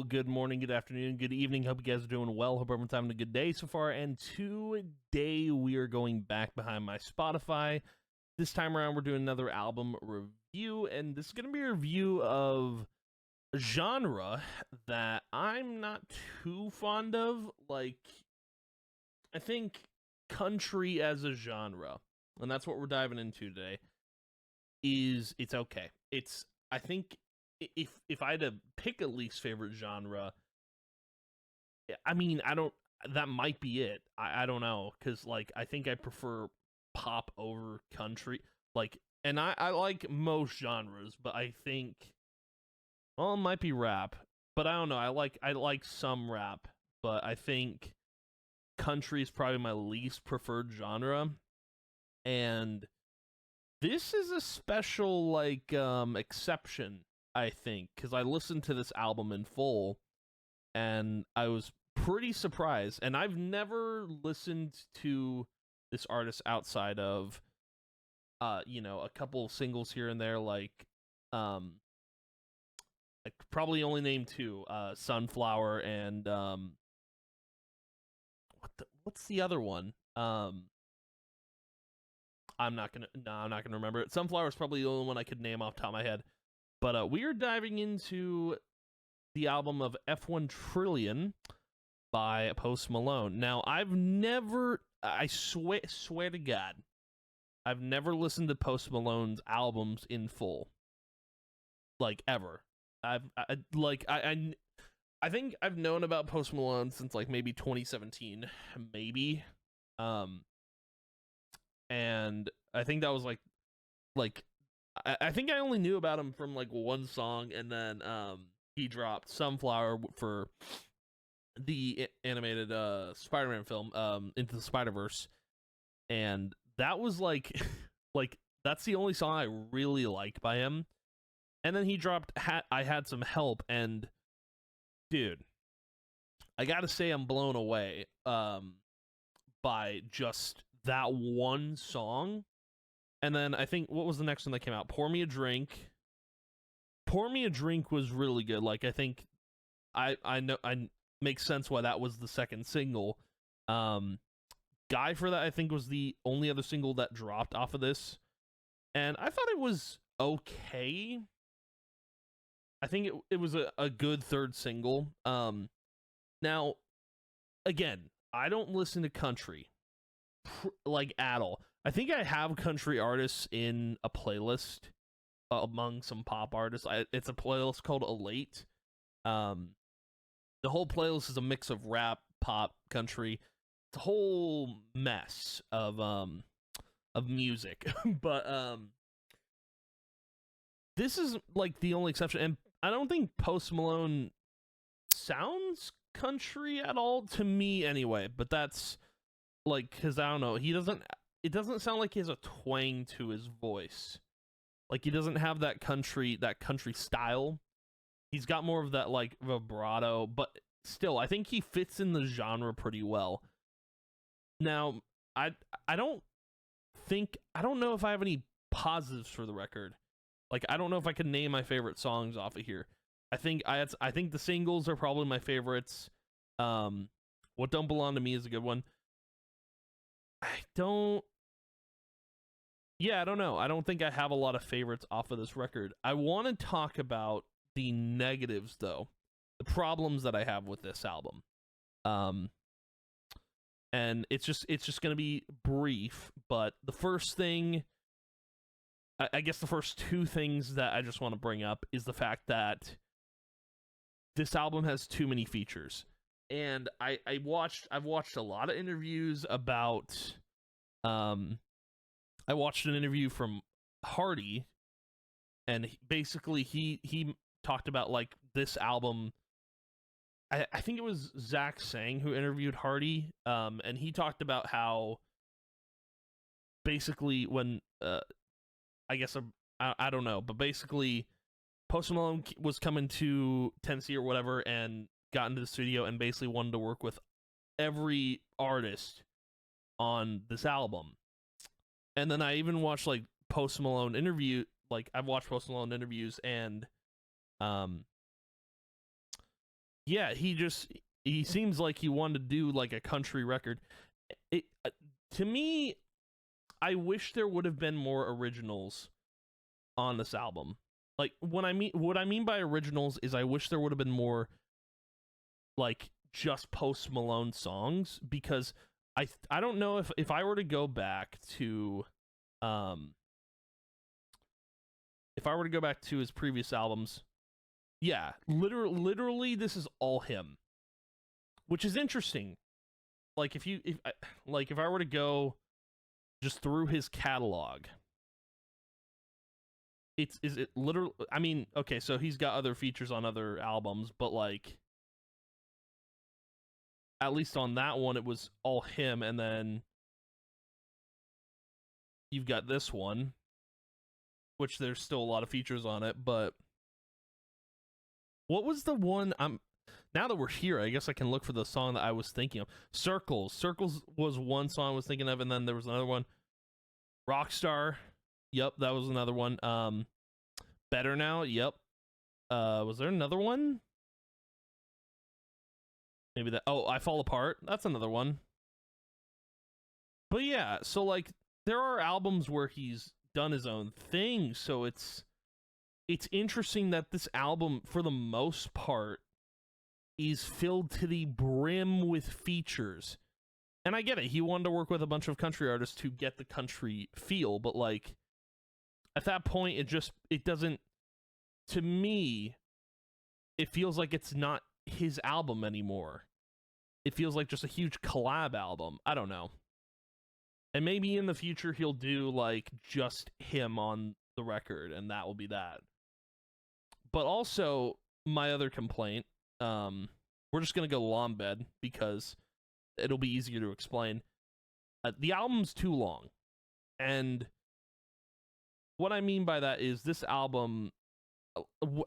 good morning, good afternoon, good evening. Hope you guys are doing well. Hope everyone's having a good day so far. And today we are going back behind my Spotify. This time around, we're doing another album review, and this is going to be a review of a genre that I'm not too fond of. Like, I think country as a genre, and that's what we're diving into today, it's okay. I think if I had to pick a least favorite genre, I mean, I don't. That might be it. I don't know, because like I think I prefer pop over country. Like, and I like most genres, but I think, well, it might be rap, but I don't know. I like some rap, but I think country is probably my least preferred genre, and this is a special exception, I think, because I listened to this album in full and I was pretty surprised. And I've never listened to this artist outside of a couple of singles here and there, I could probably only name two, Sunflower and what's the other one? I'm not gonna remember it. Sunflower is probably the only one I could name off the top of my head. But we are diving into the album of F-1 Trillion by Post Malone. Now, I swear to God, I've never listened to Post Malone's albums in full, like ever. I think I've known about Post Malone since like maybe 2017, maybe. And I think that was like I think I only knew about him from like one song, and then he dropped Sunflower for the animated Spider-Man film, Into the Spider-Verse, and that was like like that's the only song I really like by him. And then he dropped I Had Some Help, and dude, I gotta say I'm blown away by just that one song. And then I think, what was the next one that came out? Pour Me a Drink. Pour Me a Drink was really good. Like, I think I know I makes sense why that was the second single. Guy for That, I think, was the only other single that dropped off of this, and I thought it was okay. I think it was a good third single. Now, again, I don't listen to country like at all. I think I have country artists in a playlist among some pop artists. It's a playlist called Elate. The whole playlist is a mix of rap, pop, country. It's a whole mess of music. But this is like the only exception, and I don't think Post Malone sounds country at all to me anyway. But that's like, because I don't know, it doesn't sound like he has a twang to his voice. Like, he doesn't have that country style. He's got more of that like vibrato, but still, I think he fits in the genre pretty well. Now, I don't know if I have any positives for the record. Like, I don't know if I can name my favorite songs off of here. I think the singles are probably my favorites. What Don't Belong to Me is a good one. I don't know. I don't think I have a lot of favorites off of this record. I want to talk about the negatives, though. The problems that I have with this album. And it's just going to be brief, but the first thing, I guess the first two things that I just want to bring up is the fact that this album has too many features. And I've watched a lot of interviews about I watched an interview from Hardy, and basically he talked about like this album. I think it was Zach Sang who interviewed Hardy, and he talked about how basically when I guess I don't know, but basically Post Malone was coming to Tennessee or whatever and got into the studio and basically wanted to work with every artist on this album. And then I even watched like Post Malone interview, like I've watched Post Malone interviews, and yeah, he seems like he wanted to do like a country record. To me, I wish there would have been more originals on this album. Like what I mean by originals is I wish there would have been more like just Post Malone songs, because I don't know if I were to go back to if I were to go back to his previous albums, yeah, literally this is all him, which is interesting. Like if I were to go just through his catalog, is it literally, I mean, okay, so he's got other features on other albums, but like at least on that one it was all him, and then you've got this one, which there's still a lot of features on it, but what was the one now that we're here, I guess I can look for the song that I was thinking of. Circles. Circles was one song I was thinking of, and then there was another one. Rockstar. Yep, that was another one. Better Now. Yep. Was there another one? Maybe that. Oh, I Fall Apart. That's another one. But yeah, so like there are albums where he's done his own thing, so it's interesting that this album, for the most part, is filled to the brim with features. And I get it, he wanted to work with a bunch of country artists to get the country feel, but like at that point it doesn't, to me, it feels like it's not his album anymore. It feels like just a huge collab album. I don't know. And maybe in the future he'll do like just him on the record, and that will be that. But also, my other complaint, we're just gonna go long bed because it'll be easier to explain. The album's too long, and what I mean by that is this album,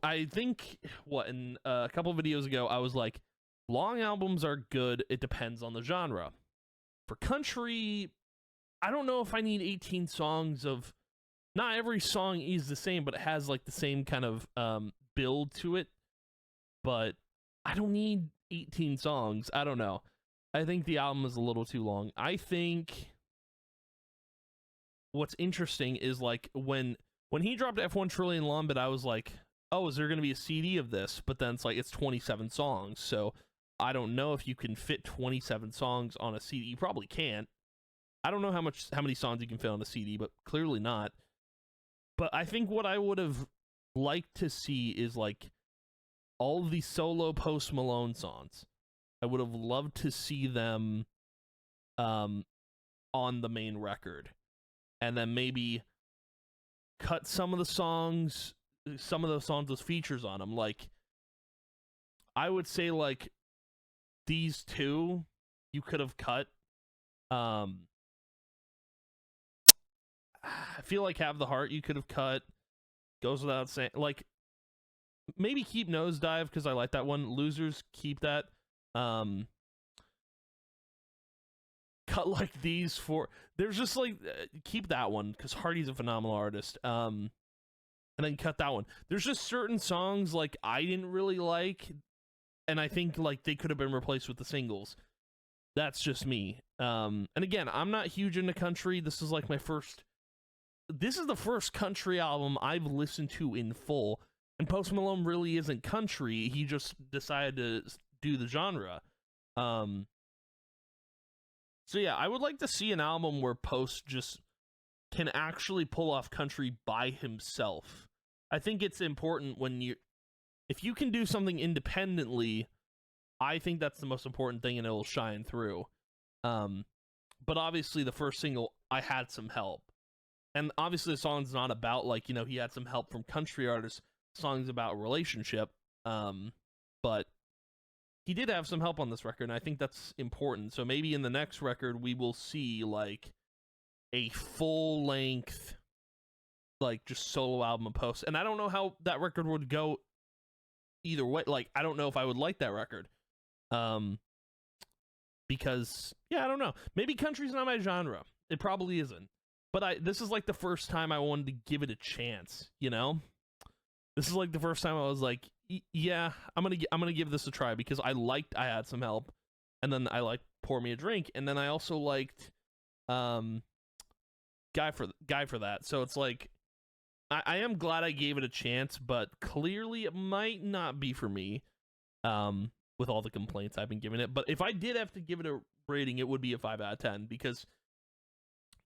I think in a couple videos ago I was like, long albums are good, it depends on the genre. For country, I don't know if I need 18 songs of, not every song is the same, but it has like the same kind of build to it. But I don't need 18 songs. I don't know. I think the album is a little too long. I think what's interesting is like when he dropped F-1 Trillion Lombit, I was like, oh, is there going to be a CD of this? But then it's like, it's 27 songs. So I don't know if you can fit 27 songs on a CD. You probably can't. I don't know how many songs you can fit on a CD, but clearly not. But I think what I would have liked to see is like all the solo Post Malone songs. I would have loved to see them on the main record, and then maybe cut some of those songs with features on them. Like I would say like these two you could have cut. I feel like Have the Heart you could have cut. Goes without saying. Like, maybe keep Nosedive because I like that one. Losers, keep that. Cut like these four. There's just like, keep that one because Hardy's a phenomenal artist. And then cut that one. There's just certain songs like I didn't really like, and I think like they could have been replaced with the singles. That's just me. And again, I'm not huge into country. This is like this is the first country album I've listened to in full, and Post Malone really isn't country. He just decided to do the genre. So yeah, I would like to see an album where Post just can actually pull off country by himself. I think it's important if you can do something independently, I think that's the most important thing, and it'll shine through. But obviously the first single, I Had Some Help. And obviously the song's not about, like, you know, he had some help from country artists. The song's about a relationship. But he did have some help on this record, and I think that's important. So maybe in the next record we will see, like, a full-length, like, just solo album of Post. And I don't know how that record would go either way. Like, I don't know if I would like that record. Because, yeah, I don't know. Maybe country's not my genre. It probably isn't. But this is like the first time I wanted to give it a chance, you know? This is like the first time I was like, yeah, I'm gonna give this a try because I Had Some Help, and then I liked Pour Me a Drink, and then I also liked um Guy for That. So it's like I am glad I gave it a chance, but clearly it might not be for me. With all the complaints I've been giving it, but if I did have to give it a rating, it would be a 5 out of 10 because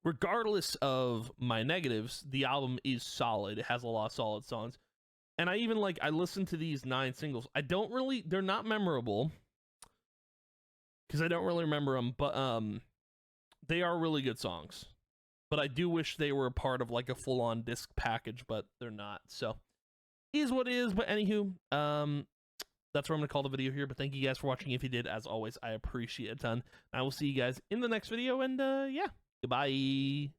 regardless of my negatives, the album is solid. It has a lot of solid songs. And I listened to these 9 singles. They're not memorable because I don't really remember them, but they are really good songs. But I do wish they were a part of like a full-on disc package, but they're not. So, is what it is. But anywho, that's where I'm going to call the video here. But thank you guys for watching. If you did, as always, I appreciate it a ton. I will see you guys in the next video. And yeah, goodbye.